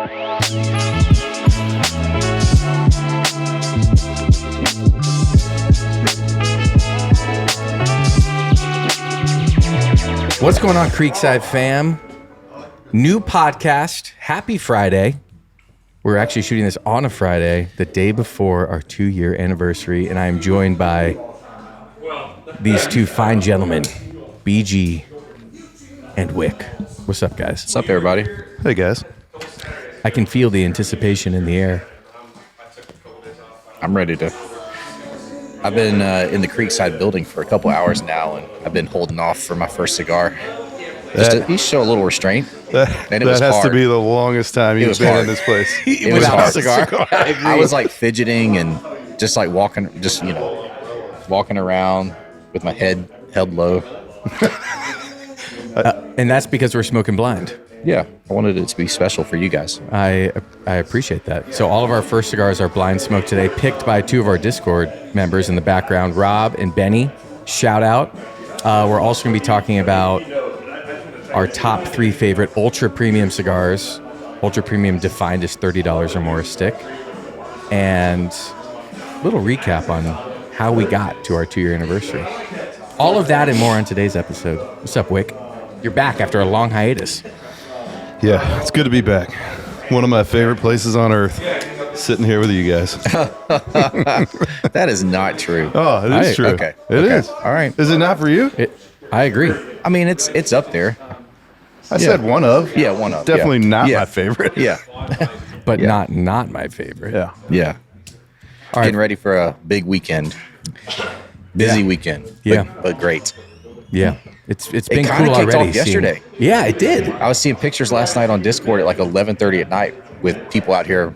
What's going on, Creekside fam? New podcast. Happy Friday. We're actually shooting this on a Friday, the day before our 2-year anniversary, and I am joined by these two fine gentlemen, BG and Wick. What's up, guys? What's up, everybody? Hey, guys. I can feel the anticipation in the air. I'm ready to. I've been in the Creekside building for a couple hours now, and I've been holding off for my first cigar. Just to at least show a little restraint. That has hard. To be the longest time you've been in this place. It was hard. I was like fidgeting and just like walking around with my head held low. And that's because we're smoking blind. Yeah, I wanted it to be special for you guys. I appreciate that. So all of our first cigars are blind smoked today, picked by two of our Discord members in the background, Rob and Benny. Shout out. We're also going to be talking about our top 3 favorite ultra premium cigars. Ultra premium defined as $30 or more a stick. And a little recap on how we got to our 2-year anniversary. All of that and more on today's episode. What's up, Wick? You're back after a long hiatus. Yeah, it's good to be back. One of my favorite places on earth, sitting here with you guys. That is not true. Oh, it is true. Okay. It is. All right. Is it not for you? I agree. I mean, it's up there. I said one of. Yeah, one of. Definitely not my favorite. Yeah. But not my favorite. Yeah. Yeah. All right. Getting ready for a big weekend. Busy weekend. Yeah. But great. Yeah. It's been kinda cool kicked already. off yesterday. Yeah, it did. I was seeing pictures last night on Discord at like 11:30 at night with people out here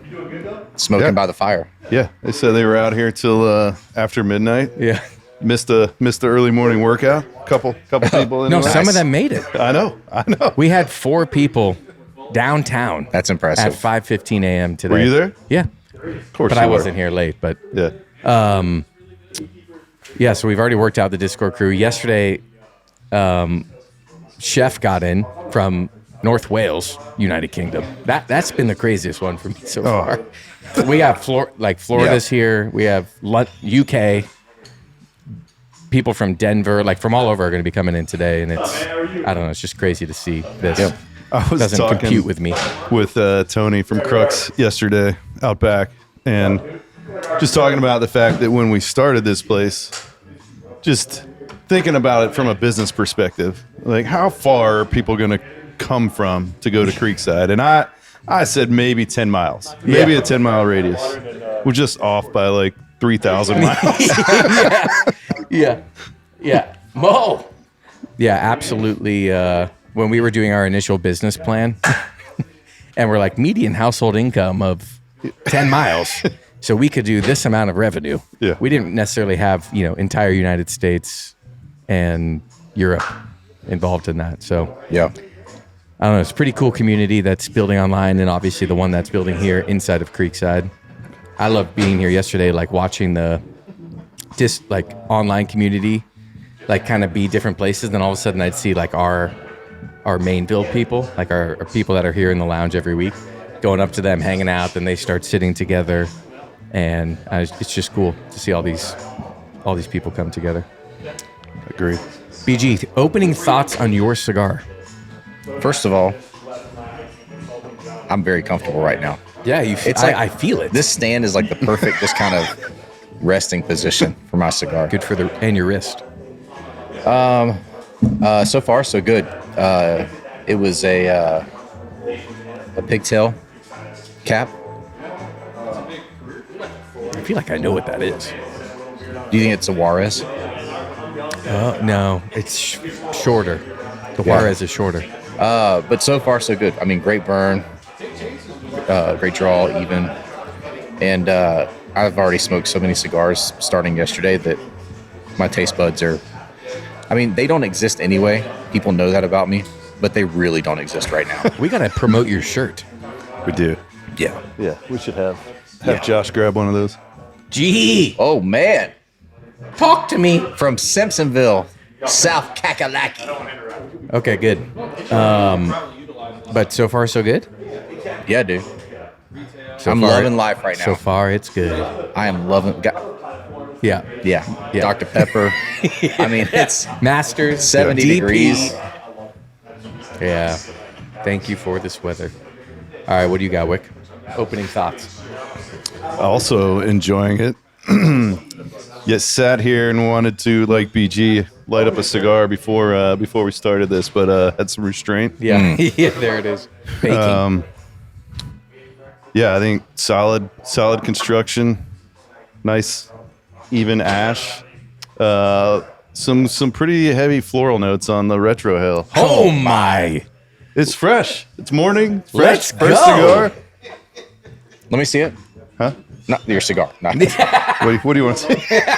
smoking by the fire. Yeah. They said they were out here till after midnight. Yeah. Missed the early morning workout. Couple people. No, anyway. some of them made it. I know. We had 4 people downtown. That's impressive. At 5:15 a.m. today. Were you there? Yeah. Of course. But you I were. wasn't here late. But Yeah. yeah, so we've already worked out the Discord crew. Yesterday, Chef got in from North Wales, United Kingdom. That's been the craziest one for me so far. We have Florida's here. We have UK. People from Denver, like from all over, are going to be coming in today, and I don't know, it's just crazy to see this. Yep. I was doesn't talking compute with me. With Tony from Crux yesterday out back, and just talking about the fact that when we started this place, just thinking about it from a business perspective, like how far are people going to come from to go to Creekside? And I said maybe 10 miles, maybe a 10-mile radius. We're just off by like 3,000 miles. Yeah. Mo. Yeah, absolutely. When we were doing our initial business plan, and we're like median household income of 10 miles, so we could do this amount of revenue. Yeah. We didn't necessarily have entire United States and Europe involved in that. So Yeah. I don't know. It's a pretty cool community that's building online, and obviously the one that's building here inside of Creekside. I love being here yesterday, like watching the online community, like kind of be different places. Then all of a sudden I'd see like our main build people, like our people that are here in the lounge every week, going up to them, hanging out. Then they start sitting together, and it's just cool to see all these people come together. Agreed. BG, opening thoughts on your cigar. First of all, I'm very comfortable right now. Yeah, I feel it. This stand is like the perfect just kind of resting position for my cigar. Good for and your wrist. So far, so good. It was a pigtail cap. I feel like I know what that is. Do you think it's a Juarez? No, it's shorter. The Juarez is shorter. But so far, so good. I mean, great burn, great draw, even. And I've already smoked so many cigars starting yesterday that my taste buds are, I mean, they don't exist anyway. People know that about me, but they really don't exist right now. We got to promote your shirt. We do. Yeah. Yeah, we should have Josh grab one of those. Gee. Oh, man. Talk to me. From Simpsonville, South Kakalaki. Okay, good. But so far, so good? Yeah, dude. I'm loving life right now. So far, it's good. I am loving. Yeah. Yeah. Dr. Pepper. I mean, it's Masters 70 DP. degrees. Yeah. Thank you for this weather. All right, what do you got, Wick? Opening thoughts. Also enjoying it. Yet sat here and wanted to, like BG, light up a cigar before we started this, but had some restraint. Yeah. Yeah, there it is. Baking. Yeah, I think solid construction, nice even ash. Some pretty heavy floral notes on the retro hill. Oh my! It's fresh. It's morning. Fresh. Let's First go. cigar. Let me see it. Huh? Not your cigar. Not. What do you want to say?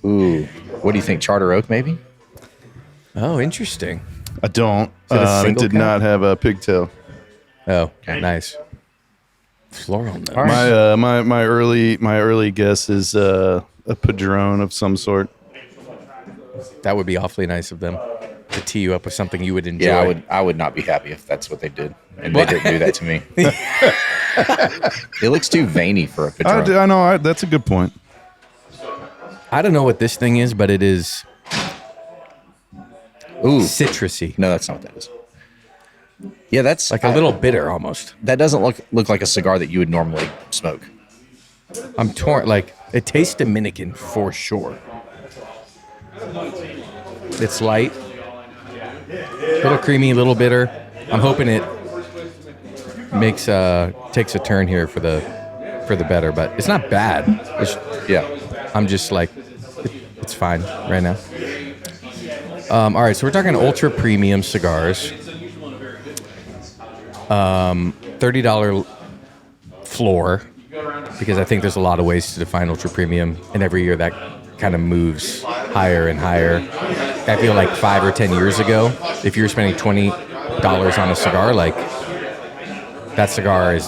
Ooh. What do you think? Charter oak, maybe? Oh, interesting. I don't. it a It single did cap? not have a pigtail. Oh, Okay. nice. Floral notes. All right. My early guess is a Padrón of some sort. That would be awfully nice of them to tee you up with something you would enjoy. Yeah, I would not be happy if that's what they did, and they didn't do that to me. It looks too veiny for a Padrón. I know. That's a good point. I don't know what this thing is, but it is Ooh, citrusy. no, that's not what that is. Yeah, that's Like a little bitter almost. That doesn't look like a cigar that you would normally smoke. I'm torn. Like, it tastes Dominican for sure. It's light. A little creamy, a little bitter. I'm hoping it takes a turn here for the better, but it's not bad. Yeah. I'm just like, it's fine right now. All right, so we're talking ultra premium cigars. $30 floor, because I think there's a lot of ways to define ultra premium, and every year that kind of moves higher and higher. I feel like 5 or 10 years ago, if you were spending $20 on a cigar, like that cigar is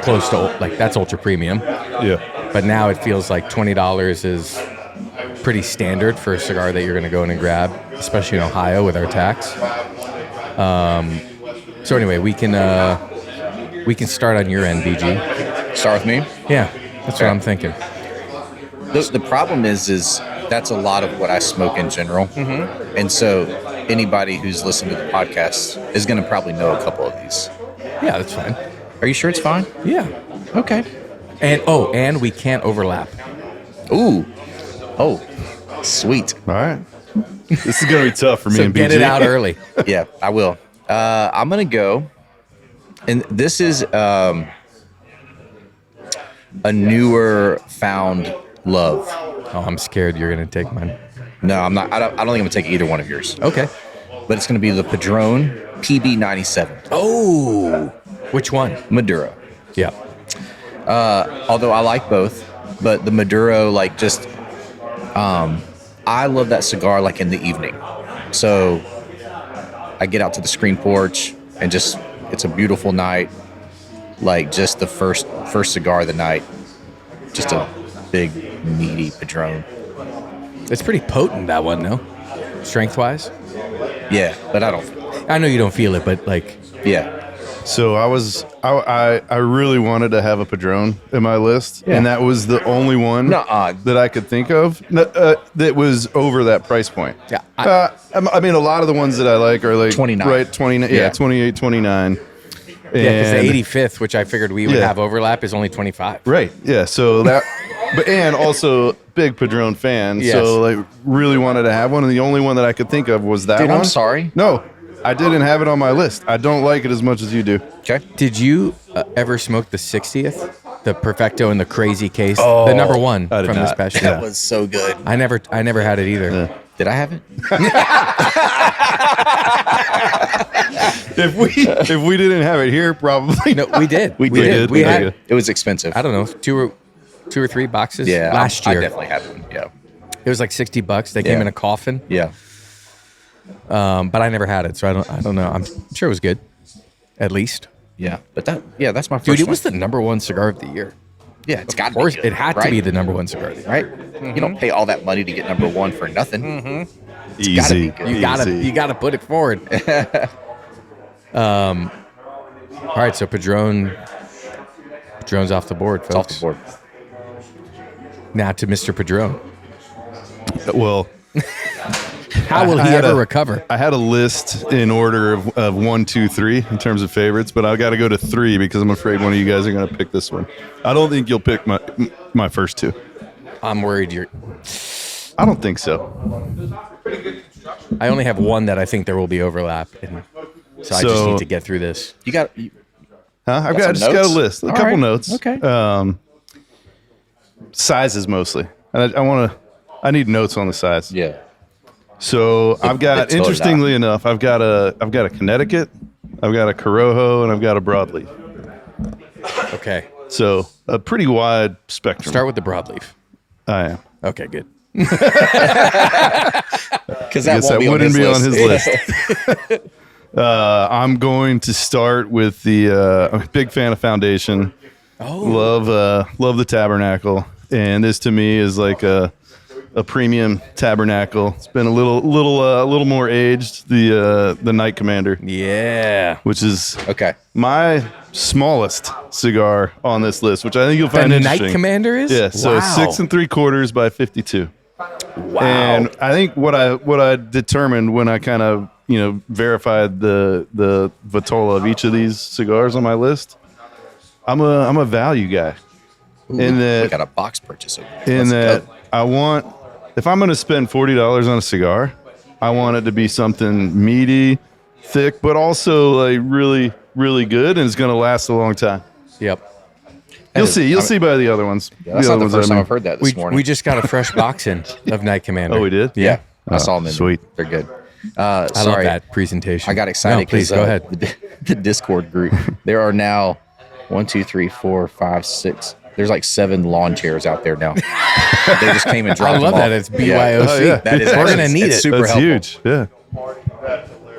close to like that's ultra premium. Yeah. But now it feels like $20 is pretty standard for a cigar that you're going to go in and grab, especially in Ohio with our tax. So anyway, we can start on your end, BG. Start with me. Yeah, that's what I'm thinking. The problem is that's a lot of what I smoke in general, and so anybody who's listened to the podcast is going to probably know a couple of these. Yeah, that's fine. Are you sure it's fine? Yeah. Okay. And we can't overlap. Ooh. Oh. Sweet. All right. This is gonna be tough for me So and BG. get it out early. Yeah, I will. I'm gonna go, and this is a newer found love. Oh, I'm scared you're going to take mine. No, I'm not. I don't think I'm gonna take either one of yours. Okay. But it's gonna be the Padrón PB97 Oh, which one? Maduro. Yeah. Although I like both, but the Maduro, like, just I love that cigar like in the evening. So I get out to the screen porch and just it's a beautiful night, like just the first cigar of the night, just a big meaty Padrón. It's pretty potent, that one, no? Strength-wise? Yeah, but I don't feel it. I know you don't feel it, but like, Yeah. So I really wanted to have a Padrón in my list, and that was the only one Nuh-uh. that I could think of that was over that price point. Yeah, I mean, a lot of the ones that I like are like 29. right? 29, yeah, 28, 29. yeah, because the And- 85th, which I figured we would Yeah. have overlap, is only 25. Right. Yeah. So that, but and also big Padrón fan. Yes. So like really wanted to have one, and the only one that I could think of was that Dude, one. I'm sorry. No, I didn't have it on my list. I don't like it as much as you do. Okay. Did you ever smoke the 60th? The Perfecto in the crazy case? The number one I did from this not. past Yeah. year. That was so good. I never had it either. Did I have it? If we didn't have it here, probably No, we did. We did. We We had, did. It was expensive. I don't know, two or three boxes Yeah. last I year. definitely had one. Yeah. It was like $60. They came Yeah. in a coffin, Yeah. but I never had it, so I don't know. I'm sure it was good, at least. Yeah. But that's my first Dude, it one. was the number one cigar of the year. Yeah, it's got Of to course, be good, it had to right? be the number one cigar of the year. right. You don't pay all that money to get number one for nothing. Easy. gotta be good. You gotta put it forward. All right, so Padrón Padrón's off the board, It's off folks. the board. Now to Mr. Padrón. Well, How will I he had ever a- recover? I had a list in order of 1, 2, 3 in terms of favorites, but I got to go to 3 because I'm afraid one of you guys are going to pick this one. I don't think you'll pick my first 2. I'm worried you're. I don't think so. I only have one that I think there will be overlap, and so I just So- need to get through this. You got Huh? I some just got a notes? list, a All couple right. notes. Okay. Sizes mostly. I need notes on the size. yeah. So I've got, totally interestingly enough, I've got a Connecticut, I've got a Corojo, and I've got a Broadleaf. Okay. So a pretty wide spectrum. Start with the broadleaf. I am. Okay, good. Because that Guess won't that be wouldn't be on his his list. I'm going to start with I'm a big fan of Foundation. Oh. Love the Tabernacle, and this to me is like a premium Tabernacle. It's been a little more aged. The Night Commander, Yeah. which is Okay. my smallest cigar on this list, which I think you'll The find Night interesting. Commander is? Yeah, so Wow. 6 3/4 by 52. Wow. And I think what I determined when I kind of verified the Vitola of each of these cigars on my list, I'm a value guy. In We that got a box purchase over there. in Let's that go. I want, if I'm going to spend $40 on a cigar, I want it to be something meaty, thick, but also like really really good, and it's going to last a long time. Yep. You'll see by the other ones. Yeah, that's not the ones first I time mean. I've heard that this morning. We just got a fresh box in of Night Commander. Oh, we did? yeah. I Oh, saw them in sweet. They're good. I love Sorry. that presentation. I got excited No, please because go ahead. The Discord group. There are now 1, 2, 3, 4, 5, 6. There's like 7 lawn chairs out there now. They just came and dropped I love them that. off. It's BYOC. Oh, yeah. That is We're actually- gonna need it's it. super That's helpful. huge. Yeah.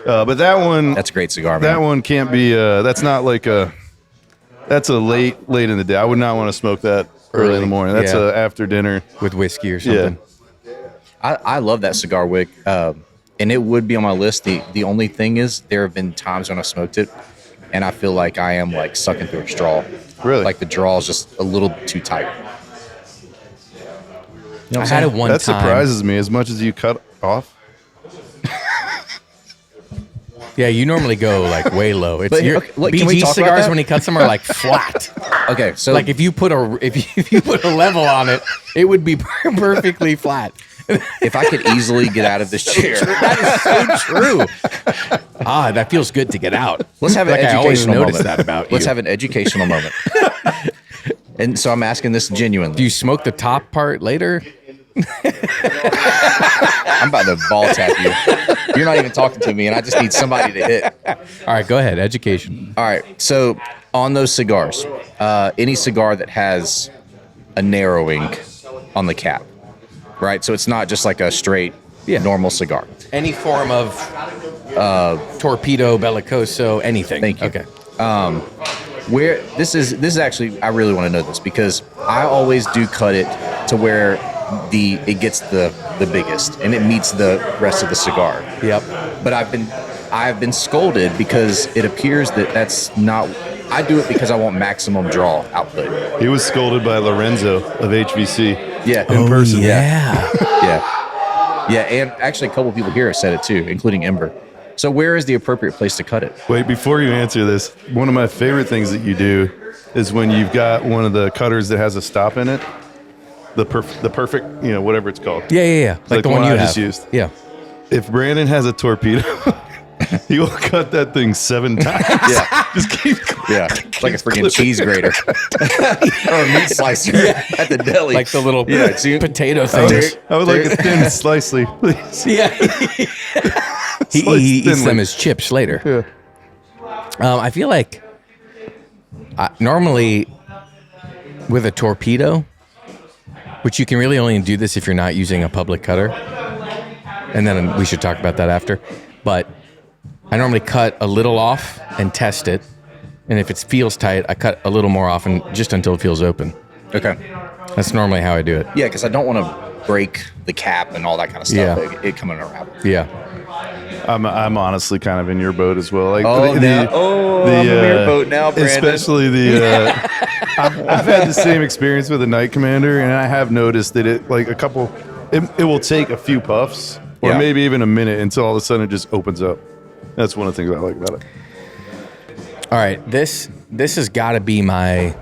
But that one, That's a great cigar, man. that one can't be. That's not like a. That's a late in the day. I would not want to smoke that early in the morning. That's Yeah. a after dinner. With whiskey or Yeah. something. I love that cigar wick, and it would be on my list. The only thing is, there have been times when I smoked it, and I feel like I am like sucking through a straw. Really? Like the draw is just a little too tight. You know I what had I'm it saying? one That time. surprises me as much as you cut off. Yeah, you normally go like way low. It's But, your okay, look, can we BG talk about cigars that? when he cuts them are like flat. Okay, so Like if you put a level on it, it would be perfectly flat. if I could easily get out of this chair, That is so true. That feels good to get out. let's have an Like I always educational notice moment. that about Let's you. have an educational moment. And so I'm asking this genuinely. Do you smoke the top part later? I'm about to ball tap you. You're not even talking to me, and I just need somebody to hit. All right, go ahead. Education. All right. So on those cigars, any cigar that has a narrowing on the cap, right? So it's not just like a straight normal cigar. Any form of torpedo, bellicoso, anything. Thank you. Okay. Where this is actually, I really want to know this because I always do cut it to where it gets the biggest and it meets the rest of the cigar. Yep. But I've been scolded because it appears that's not. I do it because I want maximum draw output. He was scolded by Lorenzo of HVC. Yeah, In person. Yeah. yeah, and actually a couple people here have said it too, including Ember. So where is the appropriate place to cut it? Wait, before you answer this, one of my favorite things that you do is when you've got one of the cutters that has a stop in it, the perfect, whatever it's called. Yeah. Like the one I you just have. used. Yeah. If Brandon has a torpedo, he will cut that thing 7 times. Yeah. Just keep. Yeah, like a freaking cheese grater or a meat slicer at the deli. Like the little see- potato things. I would like a thin slicely, please. Yeah. he Slice eats thinly. them as chips later. Yeah. I feel like normally with a torpedo, which you can really only do this if you're not using a public cutter, and then we should talk about that after, but I normally cut a little off and test it, and if it feels tight, I cut a little more off and just until it feels open. Okay. That's normally how I do it. Yeah, because I don't want to break the cap and all that kind of stuff. Yeah. It coming around. Yeah. I'm honestly kind of in your boat as well. Like I'm in your boat now, Brandon. Especially I've had the same experience with a Night Commander, and I have noticed that it will take a few puffs or maybe even a minute until all of a sudden it just opens up. That's one of the things I like about it. All right, this has got to be my.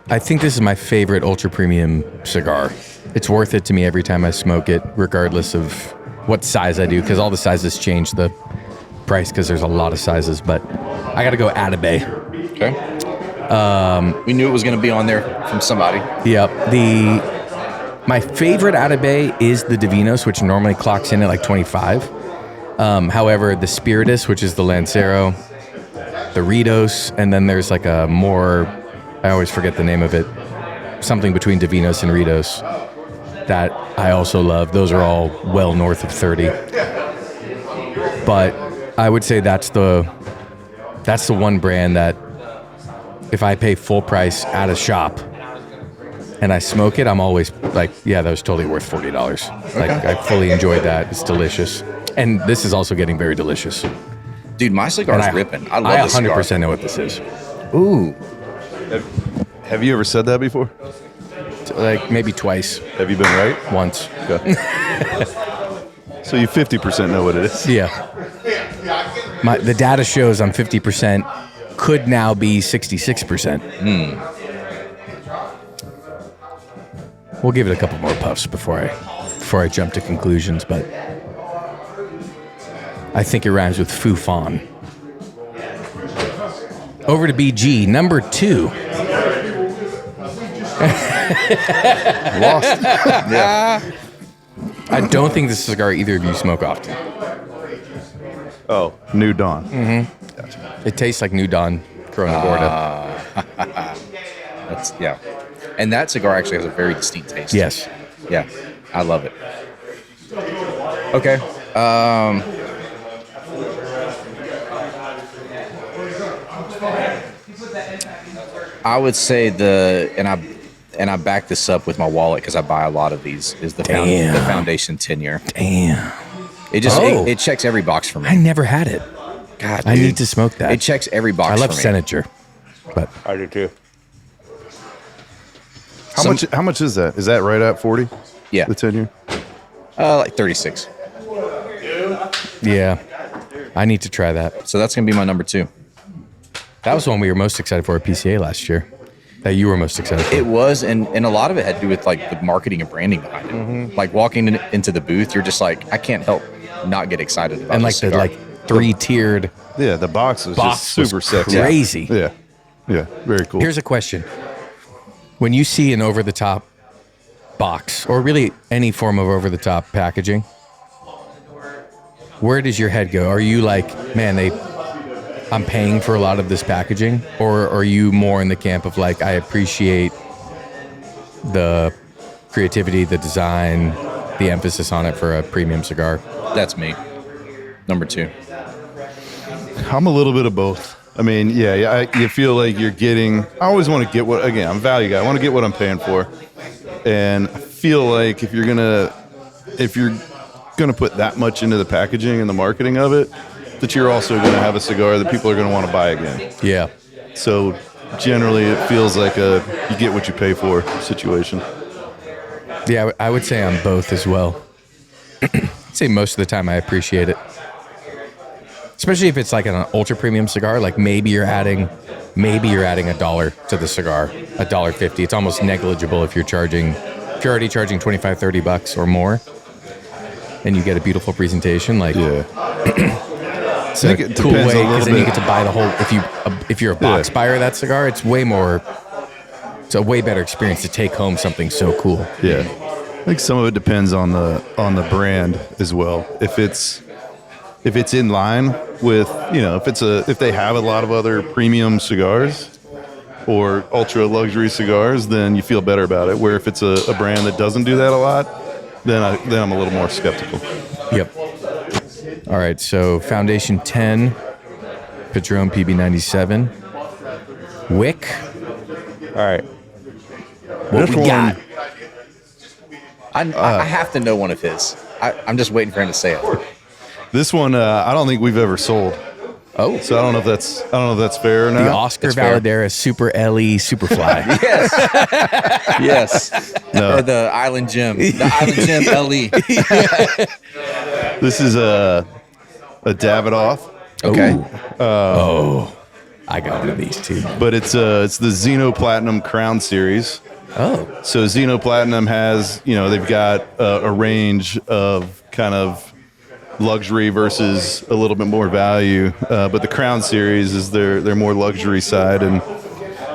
I think this is my favorite ultra premium cigar. It's worth it to me every time I smoke it, regardless of what size I do, because all the sizes change the price because there's a lot of sizes. But I got to go Atabey. Okay. We knew it was going to be on there from somebody. Yep. My favorite Atabey is the Divinos, which normally clocks in at like 25. However, the Spiritus, which is the Lancero, the Ritos, and then there's like a more, I always forget the name of it, something between Divinos and Ritos that I also love. Those are all well north of 30. But I would say that's the one brand that if I pay full price at a shop and I smoke it, I'm always like, yeah, that was totally worth $40. Like, I fully enjoyed that. It's delicious. And this is also getting very delicious. Dude, my cigar's ripping. I love this cigar. 100% know what this is. Ooh. Have you ever said that before? Like maybe twice. Have you been right? Once. Okay. So you 50% know what it is. Yeah. The data shows I'm 50%. Could now be 66%. We'll give it a couple more puffs before I jump to conclusions, but I think it rhymes with Foo Fan. Over to BG, number 2. Lost. Yeah. I don't think this cigar either of you smoke often. Oh, New Dawn. Mm-hmm. Gotcha. It tastes like New Dawn Corona Gorda. Yeah. And that cigar actually has a very distinct taste. Yes. Yeah. I love it. Okay. I would say and I back this up with my wallet because I buy a lot of these, is the Foundation 10-year. Damn. It just it checks every box for me. I never had it. God, I need to smoke that. It checks every box I love for me. Senator, but I do too. How much is that? Is that right at 40? Yeah. The 10-year? Like 36. yeah, I need to try that. So that's going to be my number 2. That was the one we were most excited for at PCA last year. That you were most excited for. It was, and a lot of it had to do with like the marketing and branding behind it. Mm-hmm. Like walking into the booth, you're just like, I can't help not get excited about and this like cigar. the 3-tiered Yeah, the box was just super sexy. crazy. Yeah. Yeah, very cool. Here's a question. When you see an over-the-top box, or really any form of over-the-top packaging, where does your head go? Are you like, man, I'm paying for a lot of this packaging? Or are you more in the camp of like, I appreciate the creativity, the design, the emphasis on it for a premium cigar? That's me. Number 2. I'm a little bit of both. I mean, you feel like you're getting. I always want to get I'm a value guy. I want to get what I'm paying for, and I feel like if you're gonna put that much into the packaging and the marketing of it, that you're also gonna have a cigar that people are gonna want to buy again. Yeah. So generally, it feels like you get what you pay for situation. Yeah, I would say I'm both as well. I'd say most of the time I appreciate it. Especially if it's like an ultra premium cigar, like maybe you're adding $1 to the cigar, $1.50. It's almost negligible if you're already charging $25, $30 or more, and you get a beautiful presentation. Like, it's a cool way because then you get to buy the whole. If you're a box buyer of that cigar, it's a way better experience to take home something so cool. Yeah, I think some of it depends on the brand as well. If it's in line with, if they have a lot of other premium cigars or ultra luxury cigars, then you feel better about it. Where if it's a brand that doesn't do that a lot, then I'm a little more skeptical. Yep. All right, so Foundation 10, Padrón PB97, Wick. All right. What we got? I have to know one of his. I'm just waiting for him to say it. This one, I don't think we've ever sold. Oh, So I don't know if that's fair or not. the Oscar Valadera Super LE Superfly. Yes. Yes. No. Or the Island Gym. The Island Gym LE. This is a Davidoff, Okay. I got one of these too. but it's the Xeno Platinum Crown Series. Oh, So Xeno Platinum has, they've got a range of kind of luxury versus a little bit more value, but the Crown Series is their more luxury side. And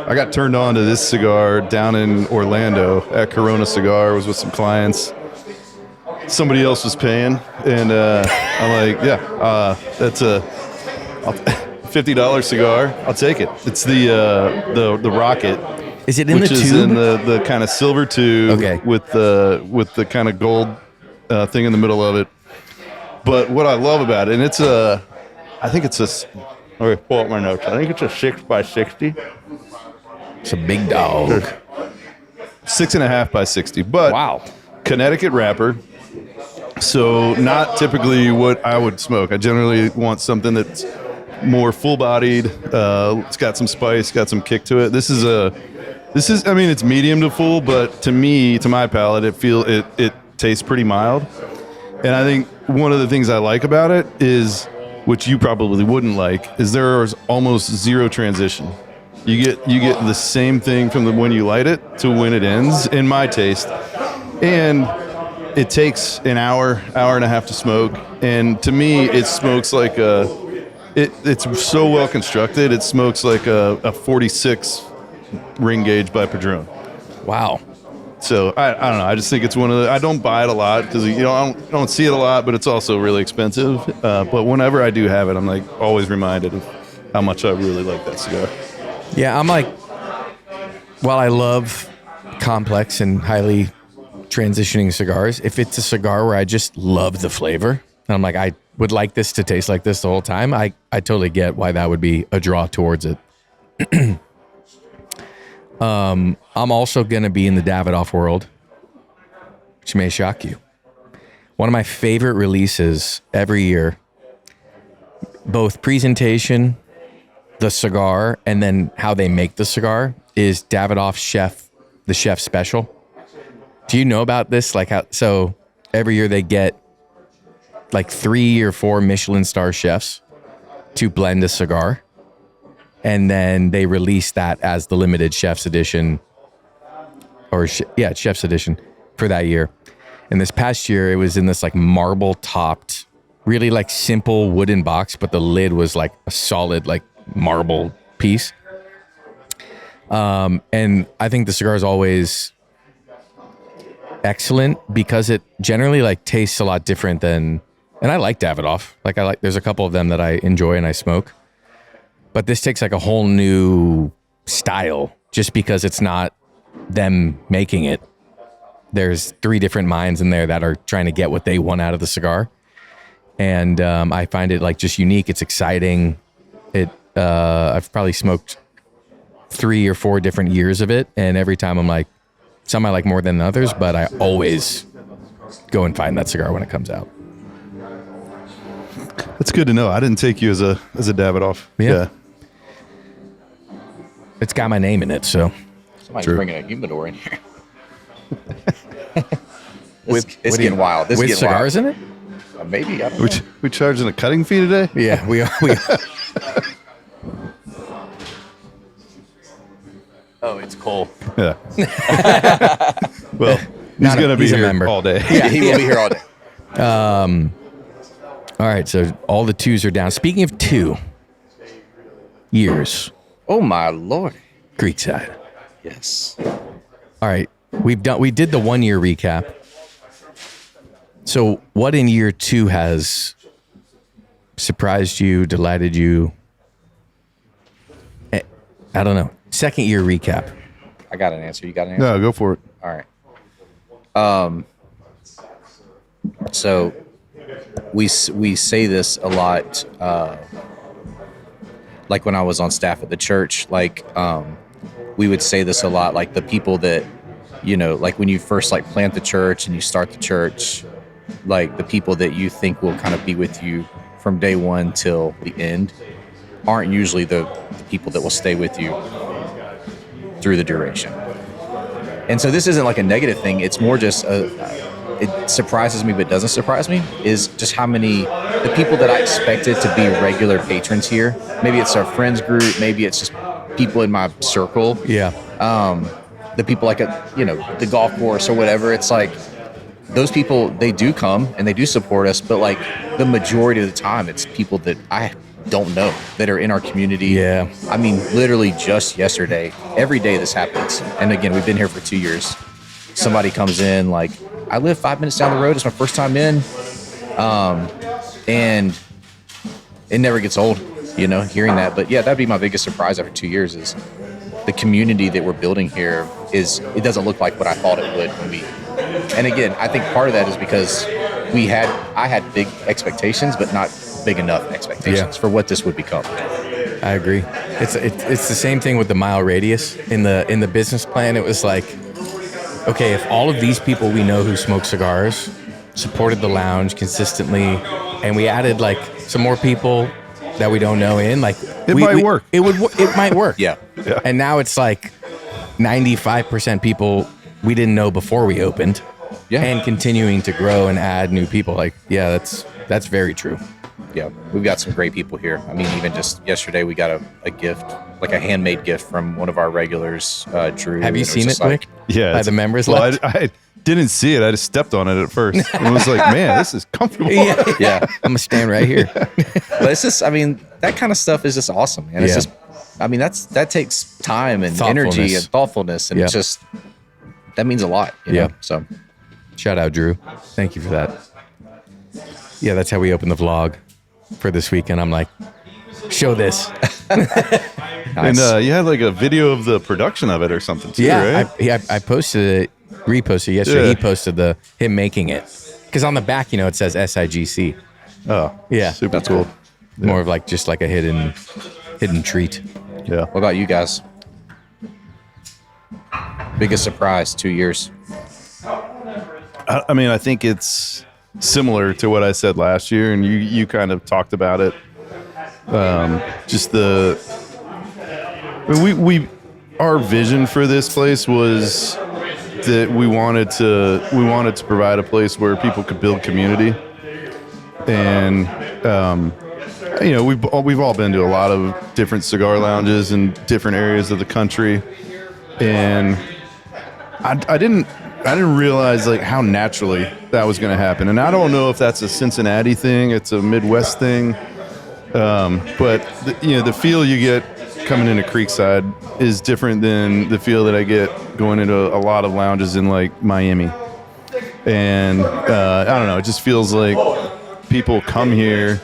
I got turned on to this cigar down in Orlando at Corona Cigar. I was with some clients. Somebody else was paying, and I'm like, that's a $50 cigar. I'll take it. It's the Rocket. is it in Which the is tube? in the kind of silver tube, Okay. with the kind of gold thing in the middle of it. But what I love about it, and I think it's okay, pull up my notes. I think it's a 6x60, It's a big dog. 6.5 by 60. But Wow. Connecticut wrapper, so not typically what I would smoke. I generally want something that's more full-bodied. It's got some spice, got some kick to it. This is I mean, it's medium to full, but to my palate, it tastes pretty mild. And I think one of the things I like about it is, which you probably wouldn't like, is there's almost zero transition. You get the same thing from when you light it to when it ends, in my taste. And it takes an hour and a half to smoke. And to me, it smokes like it's so well constructed. It smokes like a 46 ring gauge by Padrón. Wow. So I don't know. I just think it's one of the. I don't buy it a lot because I don't see it a lot, but it's also really expensive. But whenever I do have it, I'm like always reminded of how much I really like that cigar. Yeah, I'm like, while I love complex and highly transitioning cigars, if it's a cigar where I just love the flavor, and I'm like, I would like this to taste like this the whole time, I totally get why that would be a draw towards it. I'm also going to be in the Davidoff world, which may shock you. One of my favorite releases every year, both presentation, the cigar, and then how they make the cigar, is Davidoff the Chef Special. Do you know about this? So every year they get like 3 or 4 Michelin star chefs to blend a cigar. And then they release that as the limited Chef's Edition, Chef's Edition for that year. And this past year, it was in this like marble topped, really like simple wooden box, but the lid was like a solid like marble piece. And I think the cigar is always excellent because it generally like tastes a lot different than, and I like Davidoff. There's a couple of them that I enjoy and I smoke. But this takes like a whole new style just because it's not them making it. There's 3 different minds in there that are trying to get what they want out of the cigar. And I find it like just unique. It's exciting. I've probably smoked 3 or 4 different years of it. And every time I'm like, some I like more than others, but I always go and find that cigar when it comes out. That's good to know. I didn't take you as a Davidoff. Yeah. It's got my name in it, so. Somebody's True. bringing a humidor in here. With- it's getting wild. This With is getting cigars wild. in it? Maybe. I don't know. We charging a cutting fee today? Yeah, we are. Oh, it's Cole. Yeah. Well, he's going to be he's a here member. all day. Yeah, he will be here all day. All right, so all the 2s are down. Speaking of 2 years, Oh my Lord. Creekside. Yes. All right, we did the 1 year recap. So what in year 2 has surprised you, delighted you? I don't know. 2nd year recap. I got an answer. You got an answer? No, go for it. All right. So we say this a lot. Like when I was on staff at the church, we would say this a lot. Like the people that, like when you first like plant the church and you start the church, like the people that you think will kind of be with you from day one till the end aren't usually the people that will stay with you through the duration. And so this isn't like a negative thing. It's more just it surprises me, but doesn't surprise me, is just how many the people that I expected to be regular patrons here. Maybe it's our friends group. Maybe it's just people in my circle. Yeah. The people like the golf course or whatever. It's like those people, they do come and they do support us, but like the majority of the time, it's people that I don't know that are in our community. Yeah. I mean, literally just yesterday, every day this happens. And again, we've been here for 2 years. Somebody comes in like, I live 5 minutes down the road. It's my first time in. And it never gets old, hearing that. But yeah, that'd be my biggest surprise after 2 years is the community that we're building here it doesn't look like what I thought it would and again, I think part of that is because I had big expectations, but not big enough expectations for what this would become. I agree. It's the same thing with the mile radius in the business plan. It was like, okay, if all of these people we know who smoke cigars supported the lounge consistently, and we added like some more people that we don't know in, like it might work. It might work. Yeah. And now it's like 95% people we didn't know before we opened. Yeah. And continuing to grow and add new people. Like, yeah, that's very true. Yeah, we've got some great people here. I mean, even just yesterday, we got a gift, like a handmade gift from one of our regulars, Drew. Have you seen it, Blake? Yeah. By the members? Well, I didn't see it. I just stepped on it at first. And it was like, man, this is comfortable. Yeah. I'm going to stand right here. But it's just, I mean, that kind of stuff is just awesome. And it's just, I mean, that takes time and energy and thoughtfulness. And it's just, that means a lot. You know? So shout out, Drew. Thank you for that. Yeah, that's how we open the vlog for this weekend. I'm like, show this. Nice. And you had like a video of the production of it or something too, right? I posted it, reposted yesterday. He posted him making it. Because on the back, it says SIGC. Oh, yeah. Super cool. More of like just like a hidden treat. Yeah. What about you guys? Biggest surprise, 2 years. I mean, I think it's similar to what I said last year, and you kind of talked about it. Just our vision for this place was that we wanted to provide a place where people could build community, and we've all been to a lot of different cigar lounges in different areas of the country, and I didn't realize like how naturally that was going to happen. And I don't know if that's a Cincinnati thing, it's a Midwest thing. But the feel you get coming into Creekside is different than the feel that I get going into a lot of lounges in like Miami. And I don't know, it just feels like people come here.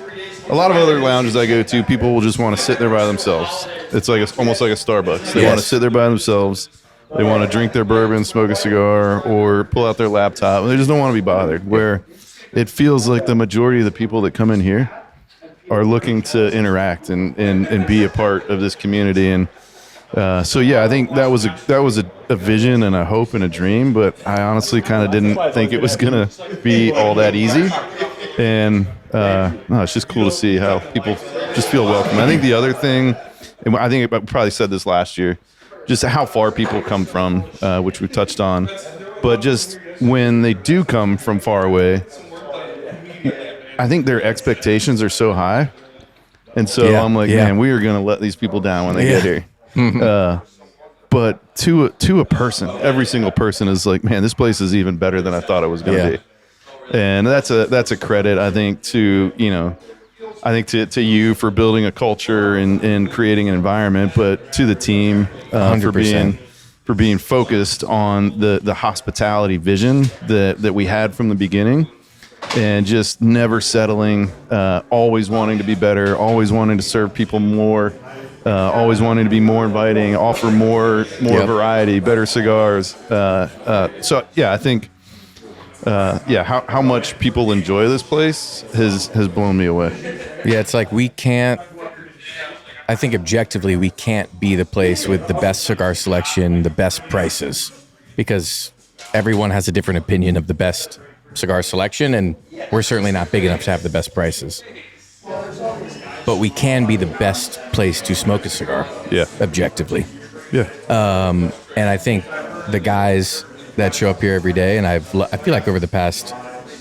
A lot of other lounges I go to, people will just want to sit there by themselves. It's like almost like a Starbucks. They want to sit there by themselves. They want to drink their bourbon, smoke a cigar, or pull out their laptop. They just don't want to be bothered. Where it feels like the majority of the people that come in here are looking to interact and be a part of this community. And so, yeah, I think that was a vision and a hope and a dream. But I honestly kind of didn't think it was going to be all that easy. And it's just cool to see how people just feel welcome. I think the other thing, and I think I probably said this last year, just how far people come from, which we touched on. But just when they do come from far away, I think their expectations are so high. And so I'm like, man, we are going to let these people down when they get here. But to a person, every single person is like, man, this place is even better than I thought it was going to be. And that's a credit, I think, to you for building a culture and creating an environment, but to the team for being focused on the hospitality vision that we had from the beginning, and just never settling, always wanting to be better, always wanting to serve people more, always wanting to be more inviting, offer more variety, better cigars. So yeah, I think. How much people enjoy this place has blown me away. Yeah, it's like I think objectively we can't be the place with the best cigar selection, the best prices, because everyone has a different opinion of the best cigar selection, and we're certainly not big enough to have the best prices. But we can be the best place to smoke a cigar, objectively. Yeah. And I think the guys that show up here every day, and I feel like over the past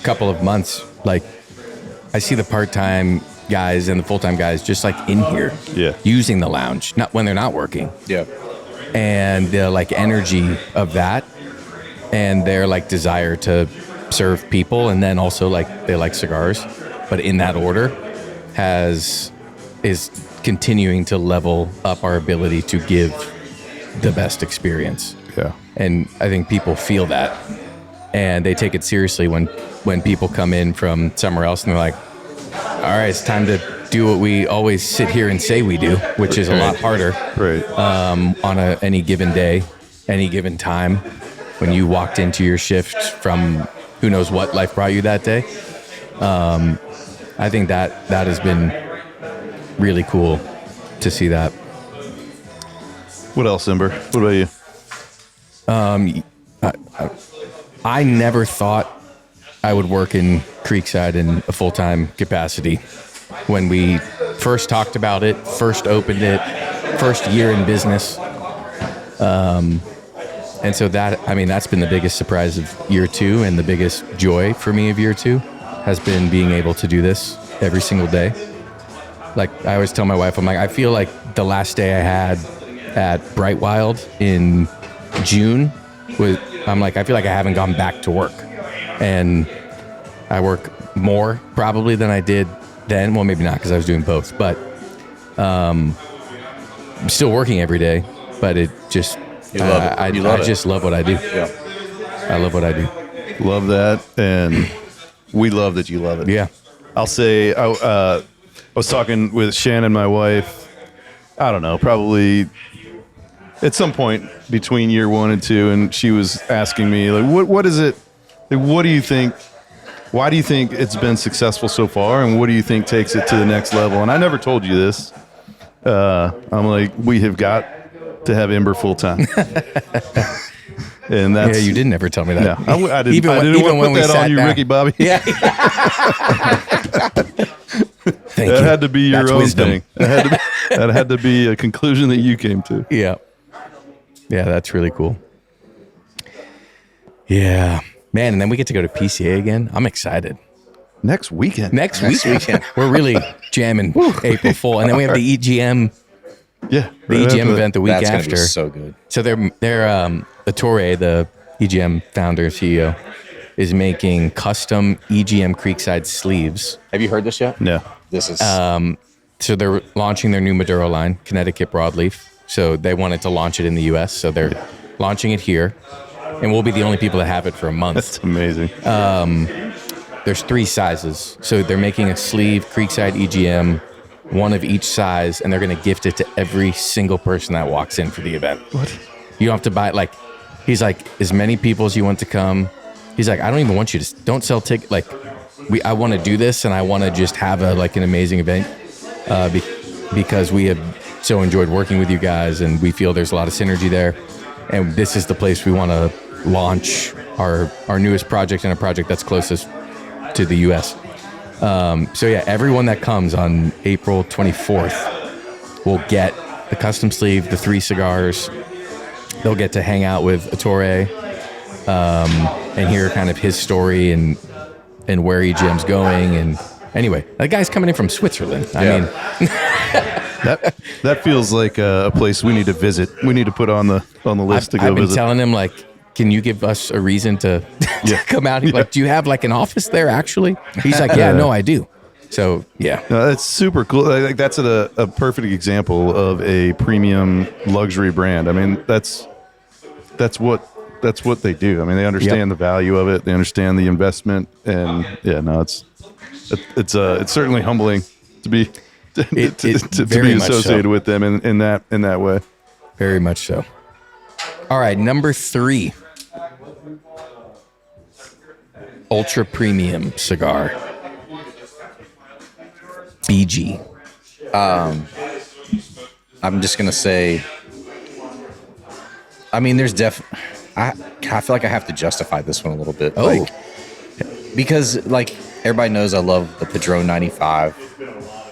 couple of months, like I see the part-time guys and the full-time guys just like in here, using the lounge, not when they're not working. Yeah. And the like energy of that, and their like desire to serve people, and then also like they like cigars, but in that order, is continuing to level up our ability to give the best experience. Yeah. And I think people feel that, and they take it seriously when people come in from somewhere else and they're like, all right, it's time to do what we always sit here and say we do, which is a lot harder. Right. On any given day, any given time, when you walked into your shift from who knows what life brought you that day. I think that has been really cool to see that. What else, Ember? What about you? I never thought I would work in Creekside in a full-time capacity. When we first talked about it, first opened it, first year in business. And so that's been the biggest surprise of year two, and the biggest joy for me of year two has been being able to do this every single day. Like I always tell my wife, I'm like, I feel like the last day I had at Bright Wild in June I feel like I haven't gone back to work, and I work more probably than I did then. Well, maybe not, because I was doing both, but I'm still working every day. But it just I just love what I do. Yeah, I love what I do. Love that, and we love that you love it. Yeah, I'll say I was talking with Shannon, my wife. I don't know, probably at some point between year 1 and 2, and she was asking me like, what is it? Like, what do you think? Why do you think it's been successful so far, and what do you think takes it to the next level? And I never told you this. I'm like, we have got to have Ember full time. And that's you didn't ever tell me that. No, I didn't. I didn't want to put that on you, down. Ricky Bobby. Yeah. Thank you. That had to be your That's own wisdom. thing. That had to be a conclusion that you came to. Yeah. Yeah, that's really cool. Yeah. Man, and then we get to go to PCA again. I'm excited. Next weekend. Next weekend. We're really jamming April full. And then we have the EGM Yeah. the EGM event the week That's gonna after. be so good. So they're Ettore, the EGM founder and CEO, is making custom EGM Creekside sleeves. Have you heard this yet? No. This is So they're launching their new Maduro line, Connecticut Broadleaf. So they wanted to launch it in the U.S. So they're launching it here, and we'll be the only people that have it for a month. That's amazing. There's 3 sizes. So they're making a sleeve Creekside EGM, one of each size, and they're going to gift it to every single person that walks in for the event. What? You don't have to buy it. He's like, as many people as you want to come. He's like, I don't even want you to, don't sell tickets. I want to do this, and I want to just have an amazing event because we have so enjoyed working with you guys, and we feel there's a lot of synergy there. And this is the place we want to launch our newest project, and a project that's closest to the U.S. So yeah, everyone that comes on April 24th will get the custom sleeve, the 3 cigars. They'll get to hang out with Ettore and hear kind of his story and where EGM's going. And anyway, that guy's coming in from Switzerland. I mean, that feels like a place we need to visit. We need to put on the list to go I've been visit. telling him, can you give us a reason to come out? He's like, do you have an office there actually? He's like, yeah, no, I do. So yeah, No, that's super cool. That's a perfect example of a premium luxury brand. I mean, that's what they do. I mean, they understand the value of it. They understand the investment, and it's certainly humbling to be to be associated with them in that way. Very much so. All right, number 3. Ultra premium cigar. BG. I'm just gonna say. I mean, there's I feel like I have to justify this one a little bit. Oh. because like everybody knows I love the Padrón 95.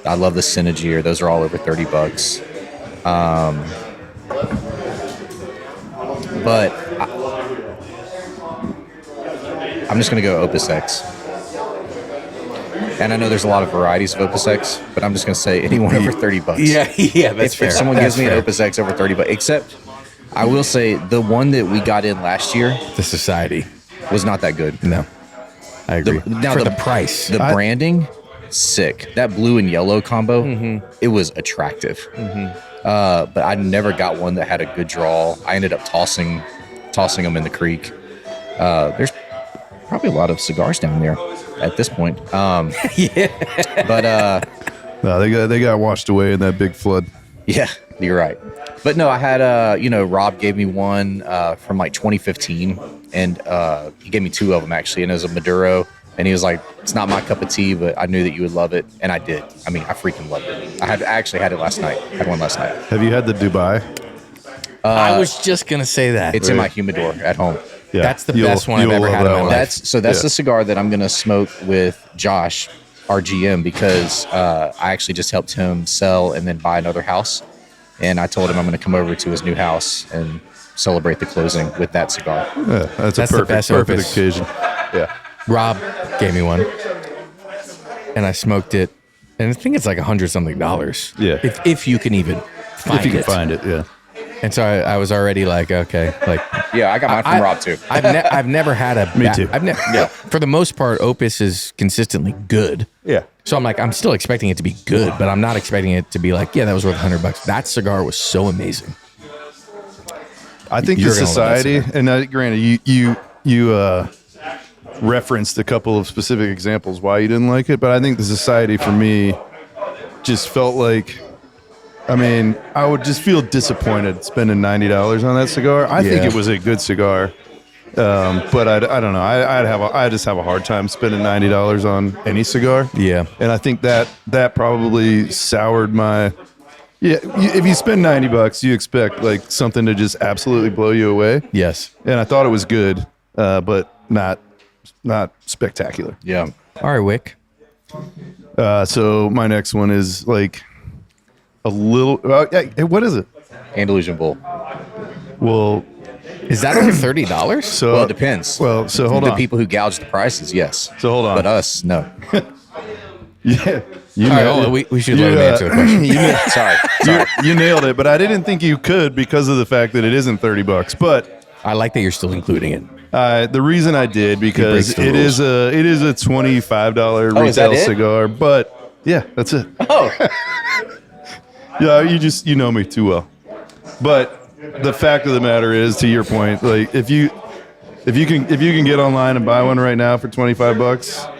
I love the Synergy. Those are all over $30. But I'm just going to go Opus X. And I know there's a lot of varieties of Opus X, but I'm just going to say anyone over $30. Yeah, that's fair. If someone That's gives me fair. an Opus X over $30, except I will say the one that we got in last year The Society. was not that good. No, I agree. Now For the price. the branding, sick. That blue and yellow combo, it was attractive. But I never got one that had a good draw. I ended up tossing them in the creek. There's probably a lot of cigars down there at this point. But No, they got washed away in that big flood. yeah, you're right. But no, I had Rob gave me one from like 2015, and he gave me two of them actually, and it was a Maduro. And he was like, "It's not my cup of tea, but I knew that you would love it," and I did. I mean, I freaking loved it. I actually had it last night. I had one last night. Have you had the Dubai? I was just gonna say that. It's in my humidor at home. Yeah, That's the best one I've you'll ever love had in that my one. life. That's the cigar that I'm gonna smoke with Josh, our GM, because I actually just helped him sell and then buy another house, and I told him I'm gonna come over to his new house and celebrate the closing with that cigar. Yeah, that's the a best perfect Opus. occasion. Yeah. Rob gave me one, and I smoked it, and I think it's like $100-something. Yeah. if you can even find If you can it. find it, yeah. And so I was already like, okay, like Yeah, I got mine from Rob too. I've never had a Me too. For the most part, Opus is consistently good. Yeah. So I'm like, I'm still expecting it to be good, but I'm not expecting it to be like, yeah, that was worth $100. That cigar was so amazing. I think You're the gonna love that society, cigar. and granted, you referenced a couple of specific examples why you didn't like it, but I think the society for me just felt like, I mean, I would just feel disappointed spending $90 on that cigar. I think Yeah. it was a good cigar, but I don't know. I just have a hard time spending $90 on any cigar. Yeah. And I think that probably soured my. Yeah, if you spend $90, you expect like something to just absolutely blow you away. Yes. And I thought it was good, but not spectacular. Yeah. All right, Wick. So my next one is like a little. Hey, what is it? Andalusian Bull. Well, Is that over $30? so Well, it depends. Well, so hold the on. people who gouge the prices, yes. So hold on. But us, no. Yeah, you All right, nailed well, it. we should You, let him answer the question. Sorry. you nailed it, but I didn't think you could because of the fact that it isn't $30. But I like that you're still including it. the reason I did because breaks the it is a $25 is that retail it? cigar. But yeah, that's it. Oh, Yeah, you know me too well. But the fact of the matter is, to your point, like if you can get online and buy one right now for $25,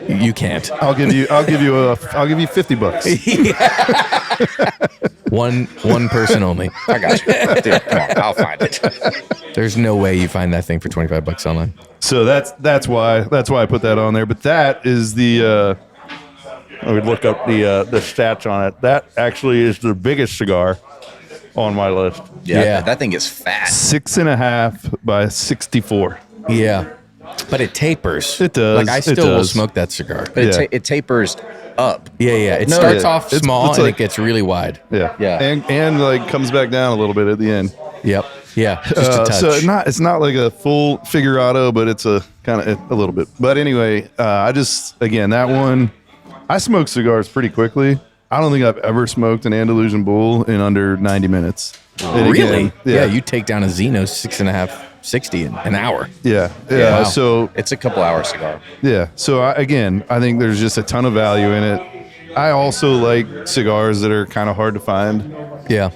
You can't. I'll give you $50. One person only. I got you. Dude, come on. I'll find it. There's no way you find that thing for $25 online. So that's why I put that on there. But that is the. I would look up the stats on it. That actually is the biggest cigar on my list. Yeah. That thing is fat. 6.5 by 64. Yeah. But it tapers. It does. Like I It still will does. smoke that cigar. But Yeah. it tapers up. Yeah. It No, starts yeah. off It's- small it's and like- it gets really wide. Yeah, Yeah. and like comes back down a little bit at the end. Yep. Yeah. Just a touch. So it's not like a full figurado, but it's a kind of a little bit. But anyway, I just again that one, I smoke cigars pretty quickly. I don't think I've ever smoked an Andalusian Bull in under 90 minutes. And Really? again, Yeah. You take down a Xeno 6.5, 60 in an hour. yeah. Wow. So It's a couple hour cigar. yeah. So I think there's just a ton of value in it. I also like cigars that are kind of hard to find. Yeah.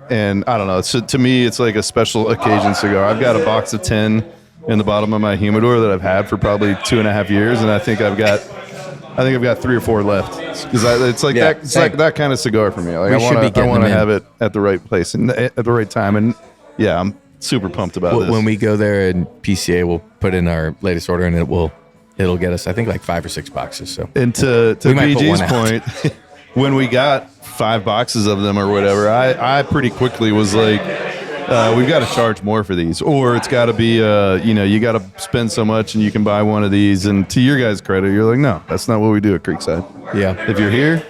And I don't know. So to me, it's like a special occasion cigar. I've got a box of 10 in the bottom of my humidor that I've had for probably 2.5 years, and I think I've got 3 or 4 left. Because it's like Yeah, that. It's same. like that kind of cigar for me. Like We I should be want getting to them in. have it at the right place and at the right time. And yeah, I'm super pumped about this. When we go there and PCA, we'll put in our latest order and it'll get us, I think, like 5 or 6 boxes. So And to We might put BG's one out. point, when we got 5 boxes of them or whatever, I pretty quickly was like, we've got to charge more for these, or it's got to be, you got to spend so much and you can buy one of these. And to your guys' credit, you're like, no, that's not what we do at Creekside. Yeah. If you're here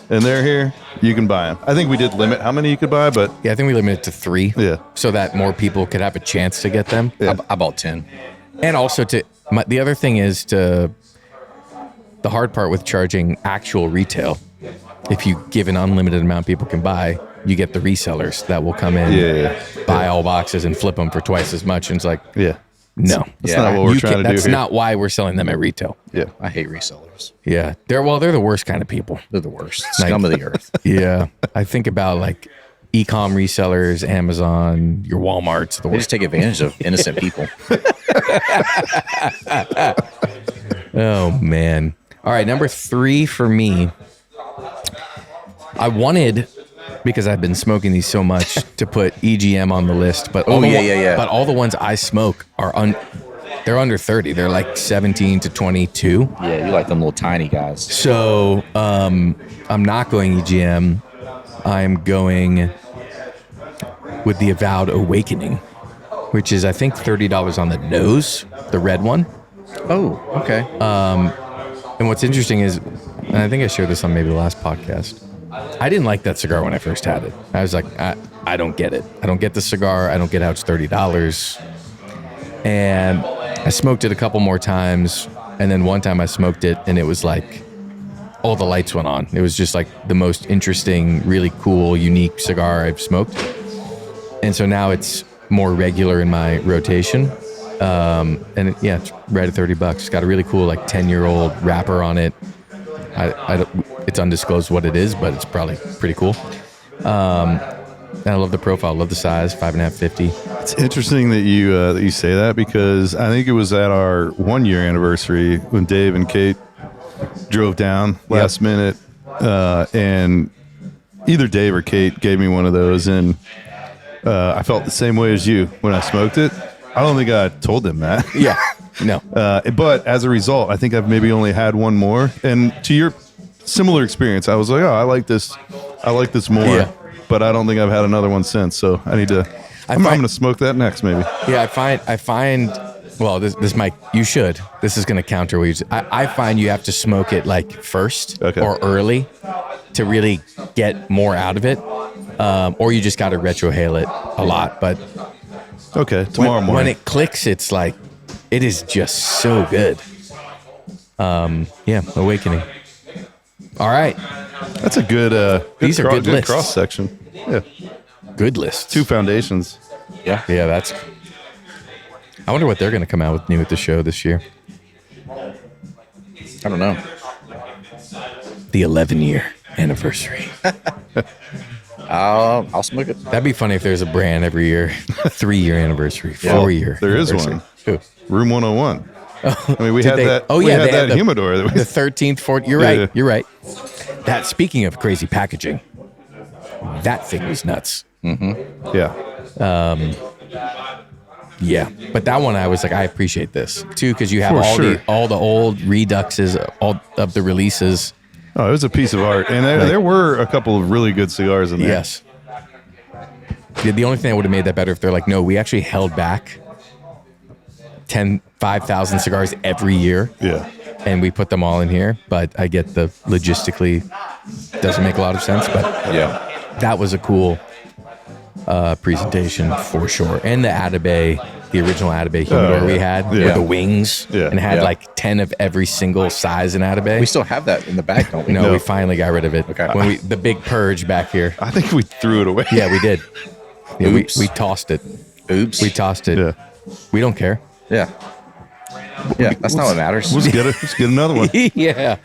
and they're here, you can buy them. I think we did limit how many you could buy, but Yeah, I think we limited it to 3. Yeah. So that more people could have a chance to get them. Yeah. I bought 10. And also the other thing is the hard part with charging actual retail. If you give an unlimited amount people can buy, you get the resellers that will come in, buy all boxes and flip them for twice as much. And it's like, yeah. no, That's not what we're trying to do That's here. not why we're selling them at retail. Yeah. I hate resellers. Yeah. They're the worst kind of people. They're the worst. Scum of the earth. Yeah. I think about like e-com resellers, Amazon, your Walmart's, the They worst. just take advantage of innocent people. Oh, man. All right. Number 3 for me. I wanted, because I've been smoking these so much, to put EGM on the list, but yeah. But all the ones I smoke are they're under 30. They're like 17 to 22. Yeah, you like them little tiny guys. So I'm not going EGM. I'm going with the Avowed Awakening, which is I think $30 on the nose, the red one. Oh, okay. And what's interesting is, and I think I shared this on maybe the last podcast, I didn't like that cigar when I first had it. I was like, I don't get it. I don't get the cigar. I don't get how it's $30. And I smoked it a couple more times. And then one time I smoked it and it was like all the lights went on. It was just like the most interesting, really cool, unique cigar I've smoked. And so now it's more regular in my rotation. It's right at $30. It's got a really cool, like 10-year-old wrapper on it. It's undisclosed what it is, but it's probably pretty cool. And I love the profile, love the size, 5.5, 50. It's interesting that you say that, because I think it was at our 1-year anniversary when Dave and Kate drove down last minute, and either Dave or Kate gave me one of those, and I felt the same way as you when I smoked it. I don't think I told them that. Yeah, no. But as a result, I think I've maybe only had one more. And to your similar experience, I was like, oh, I like this more. Yeah. But I don't think I've had another one since. So I need to. I'm going to smoke that next, maybe. Yeah, I find. Well, this might. You should. This is going to counter what you said. I find you have to smoke it like first or early to really get more out of it, or you just got to retrohale it a lot. But okay, tomorrow morning. When it clicks, it's like it is just so good. Awakening. All right, that's a good. These are good lists. Cross section. Yeah, good lists. 2 foundations. Yeah. That's. I wonder what they're going to come out with new at the show this year. I don't know. The 11-year anniversary. I'll smoke it. That'd be funny if there's a brand every year. 3-year anniversary, 4-year. There is anniversary. one. Who? Room 101. I mean, we had they- that. oh, we yeah, had they had that the- humidor. That The 13th, 14th. You're right. Yeah. You're right. That, speaking of crazy packaging, that thing was nuts. yeah. Yeah, but that one I was like, I appreciate this too, because you have For all the old reduxes, all of the releases. Oh, it was a piece of art, and there were a couple of really good cigars in there. Yes. The only thing that would have made that better if they're like, no, we actually held back 5,000 cigars every year. Yeah. And we put them all in here. But I get the logistically doesn't make a lot of sense. But Yeah. that was a cool presentation for sure. And the Atabey, the original Atabey humidor we had with the wings, and had Yeah. like 10 of every single size in Atabey. We still have that in the back, don't we? No, we finally got rid of it. Okay. When the big purge back here. I think we threw it away. Yeah, we did. Yeah, Oops. we tossed it. Oops. We tossed it. Yeah. We don't care. Yeah. Yeah, that's not what matters. Let's get another one. Yeah.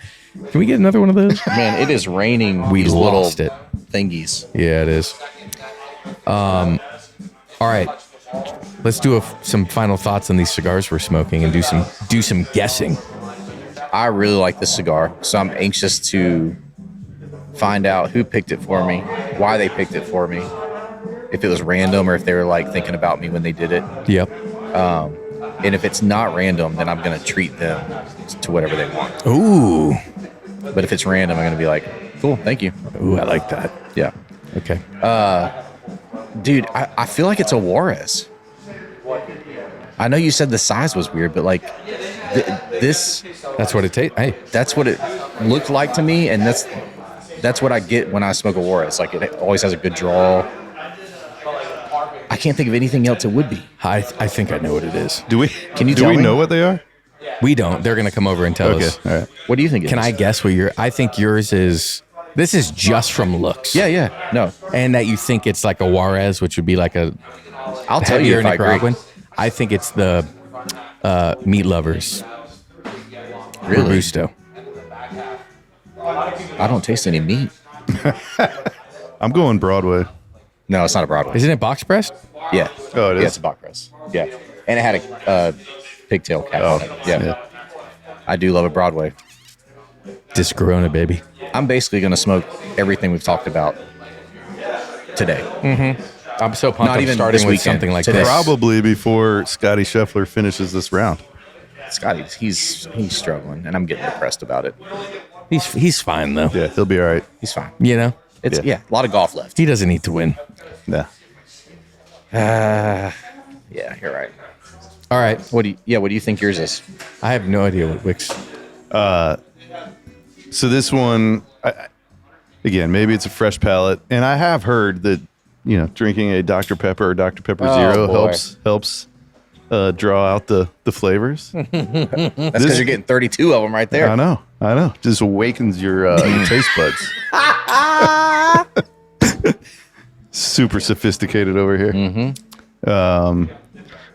Can we get another one of those? Man, it is raining. We these lost little it. thingies. Yeah, it is. All right. Let's do some final thoughts on these cigars we're smoking and do some guessing. I really like this cigar, so I'm anxious to find out who picked it for me, why they picked it for me, if it was random or if they were like thinking about me when they did it. Yep. And if it's not random, then I'm going to treat them to whatever they want. Ooh. But if it's random, I'm going to be like, cool, thank you. Ooh, I like that. Yeah. Okay. Dude, I feel like it's a Juarez. I know you said the size was weird, but like this, That's what it tastes. Hey, that's what it looked like to me, and that's what I get when I smoke a Juarez. Like it always has a good draw. I can't think of anything else it would be. I think I know what it is. Do we? Can you do tell we me? know what they are? We don't. They're going to come over and tell us. All right. What do you think it Can is? I guess what I think yours is. This is just from looks. Yeah. No. And that you think it's like a Juarez, which would be like a I'll tell you heavier if I agree. Nicaraguan. I think it's the Meat Lovers Really? Robusto. I don't taste any meat. I'm going Broadway. No, it's not a Broadway. Isn't it box pressed? Yeah. Oh, it is? Yeah, it's a box press. Yeah. And it had a pigtail cap on it. Yeah. I do love a Broadway. This Corona, baby. I'm basically going to smoke everything we've talked about today. I'm so pumped. Not I'm even starting this with weekend, something like today. this. Probably before Scotty Scheffler finishes this round. Scotty, he's struggling, and I'm getting depressed about it. He's fine though. Yeah, he'll be all right. He's fine. You know, It's Yeah. a lot of golf left. he doesn't need to win. Yeah. Yeah, you're right. All right. What do you think yours is? I have no idea what Wicks. So this one, again, maybe it's a fresh palate, and I have heard that drinking a Dr. Pepper or Dr. Pepper Oh, Zero boy. helps draw out the flavors. That's because you're getting 32 of them right there. I know. Just awakens your taste buds. Super sophisticated over here.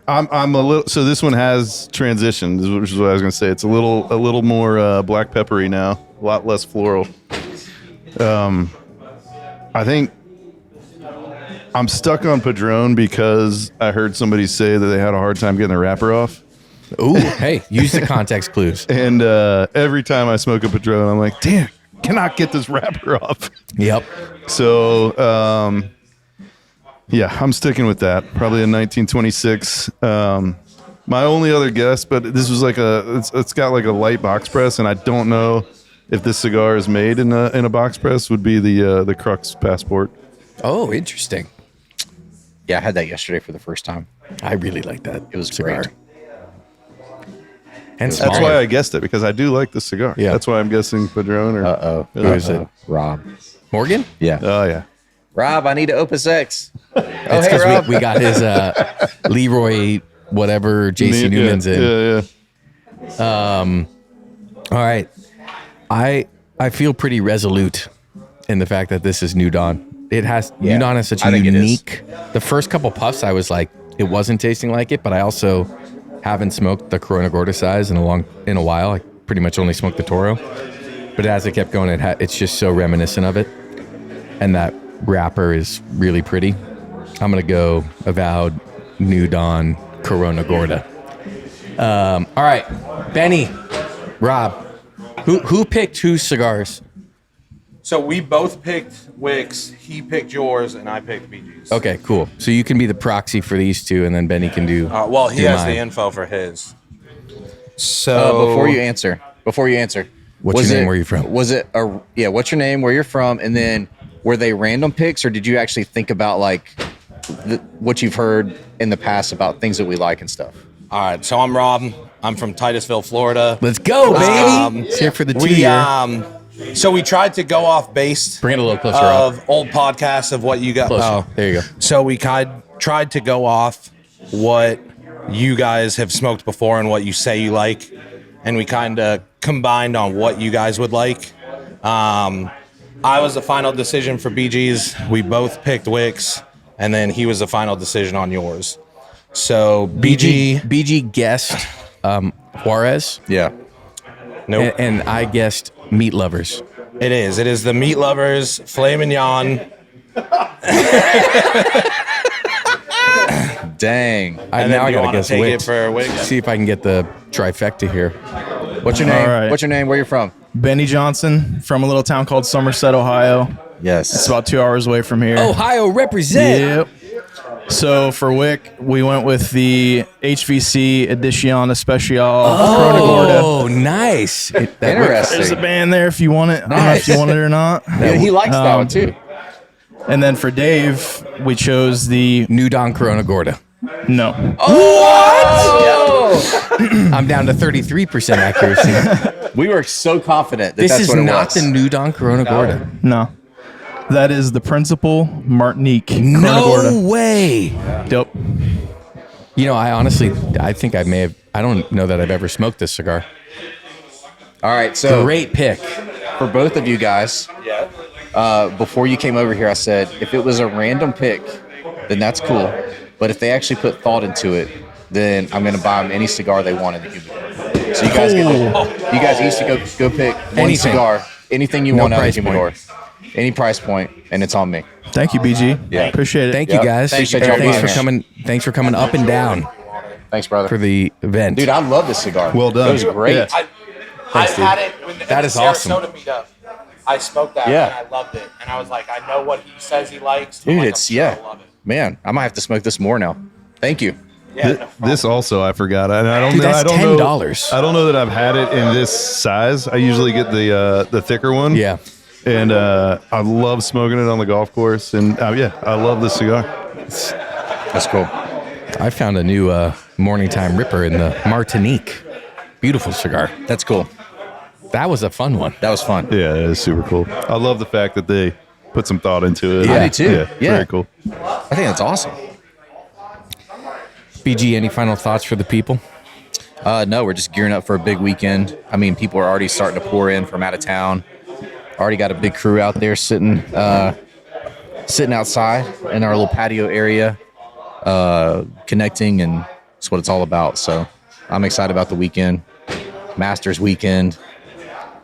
I'm a little. So this one has transitioned, which is what I was going to say. It's a little more black peppery now, a lot less floral. I think I'm stuck on Padrón because I heard somebody say that they had a hard time getting the wrapper off. Ooh, hey, use the context clues. And every time I smoke a Padrón, I'm like, damn, cannot get this wrapper off. Yep. So, yeah, I'm sticking with that. Probably a 1926. My only other guess, but this was like it's got like a light box press, and I don't know if this cigar is made in a box press. Would be the Crux Passport. Oh, interesting. Yeah, I had that yesterday for the first time. I really like that. It was cigar. great. And That's smaller. why I guessed it, because I do like the cigar. Yeah. That's why I'm guessing Padrón. Or Who is it? Rob. Morgan? Yeah. Oh yeah. Rob, I need to Opus X. It's hey, because Rob. we got his Leroy, whatever JC Newman's in. Yeah. All right. I feel pretty resolute in the fact that this is New Dawn. It has Yeah, New Dawn is such I a think it is. unique. The first couple puffs, I was like, it wasn't tasting like it, but I also haven't smoked the Corona Gorda size in a while. I pretty much only smoked the Toro, but as it kept going, it's just so reminiscent of it, and that wrapper is really pretty. I'm gonna go Avowed New Dawn Corona Gorda. All right, Benny, Rob, who picked whose cigars? So we both picked Wicks. He picked yours, and I picked BG's. Okay, cool. So you can be the proxy for these two, and then Benny can do. Well, he do has mine. the info for his. So Before you answer, What's was your name? it- Where you from? Was it what's your name? Where you're from? And then were they random picks, or did you actually think about like what you've heard in the past about things that we like and stuff? all right. So I'm Rob. I'm from Titusville, Florida. Let's go, baby. It's here for the 2 We year. so we tried to go off base Bring it a little closer, Rob. of old podcasts of what you got. Closer. Oh, There you go. so we tried to go off what you guys have smoked before and what you say you like, and we kind of combined on what you guys would like. I was the final decision for BG's. We both picked Wicks, and then he was the final decision on yours. So BG guessed Juarez, Yeah. nope. and I guessed Meat Lovers. It is the Meat Lovers Filet Mignon. Dang. And Now then I you gotta wanna guess take Wicks. it for Wicks? See if I can get the trifecta here. What's your name? All right. What's your name? Where you from? Benny Johnson from a little town called Somerset, Ohio. Yes. It's about 2 hours away from here. Ohio represent. Yep. So for Wick, we went with the HVC Edition Especial Corona Gorda. Oh, nice. Interesting. There's a band there if you want it. I don't know if you want it or not. Yeah, he likes that one too. And then for Dave, we chose the New Don Corona Gorda. no. I'm down to 33% accuracy. We were so confident that This that's is what it not was. the New Don Corona Gorda. No. That is the Principal Martinique Corona No Gorda. way. Yep. You know, I think I may have. I don't know that I've ever smoked this cigar. All right, so Great pick. for both of you guys, before you came over here, I said if it was a random pick, then that's cool. But if they actually put thought into it, then I'm going to buy them any cigar they want in the humidor. So you guys you guys each to go pick one Anything. cigar, anything you No want out of price the humidor, any price point, and it's on me. Thank you, BG. Yeah. Appreciate it. Thank Yep. you guys. Appreciate y'all Thanks being for here. coming. Thanks for coming up and down Thanks, brother. for the event. Dude, I love this cigar. Well done. It was great. Yeah. I've had it when That is awesome. Sarasota meetup. I smoked that Yeah. and I loved it. And I was like, I know what he says he likes. Dude, I'm like, it's I'm sure yeah. I'll love it. Man, I might have to smoke this more now. Thank you. Yeah, no This problem. also I forgot. And I don't Dude, know. that's I don't know. $10. I don't know that I've had it in this size. I usually get the thicker one. Yeah. And I love smoking it on the golf course. And yeah, I love this cigar. That's cool. I found a new morning time ripper in the Martinique. Beautiful cigar. That's cool. That was a fun one. That was fun. Yeah, it is super cool. I love the fact that they put some thought into it. I do too. Yeah, Yeah. very cool. I think that's awesome. BG, any final thoughts for the people? No, we're just gearing up for a big weekend. I mean, people are already starting to pour in from out of town. Already got a big crew out there sitting outside in our little patio area, connecting, and that's what it's all about. So I'm excited about the weekend, Masters weekend.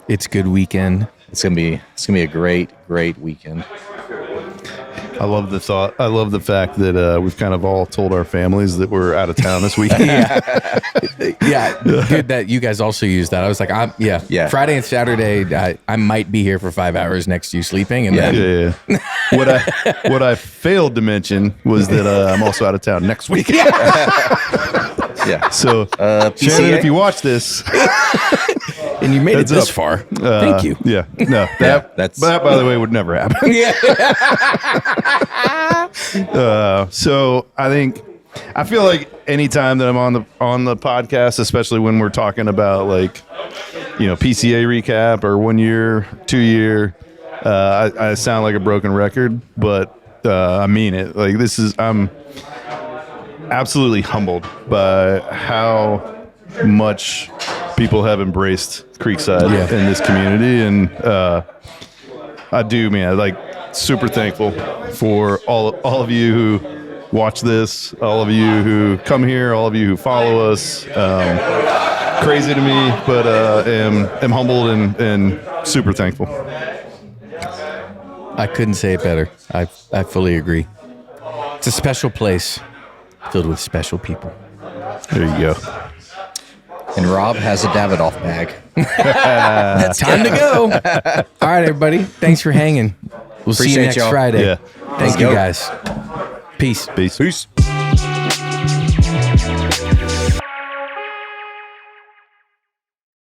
It's good weekend. It's gonna be a great weekend. I love the thought. I love the fact that we've kind of all told our families that we're out of town this weekend. Yeah, good that you guys also use that. I was like, Yeah. Friday and Saturday, I might be here for 5 hours next to you sleeping, and Yeah. then Yeah. What I failed to mention was that I'm also out of town next week. Yeah. So PCA? Shannon, if you watch this, and you made it Heads this up. far. Thank you. Yeah, no, that by the way would never happen. So I feel like anytime that I'm on the podcast, especially when we're talking about like, PCA recap or 1 year, 2 year, I sound like a broken record, but I mean it. Like I'm absolutely humbled by how much people have embraced Creekside in this community, and I do, man. Like, super thankful for all of you who watch this, all of you who come here, all of you who follow us. Crazy to me, but am humbled and super thankful. I couldn't say it better. I fully agree. It's a special place filled with special people. There you go. And Rob has a Davidoff bag. Time to go. All right, everybody. Thanks for hanging. We'll see you Appreciate next y'all. Friday. Yeah. Thank you, go. guys. Peace. Peace. Peace.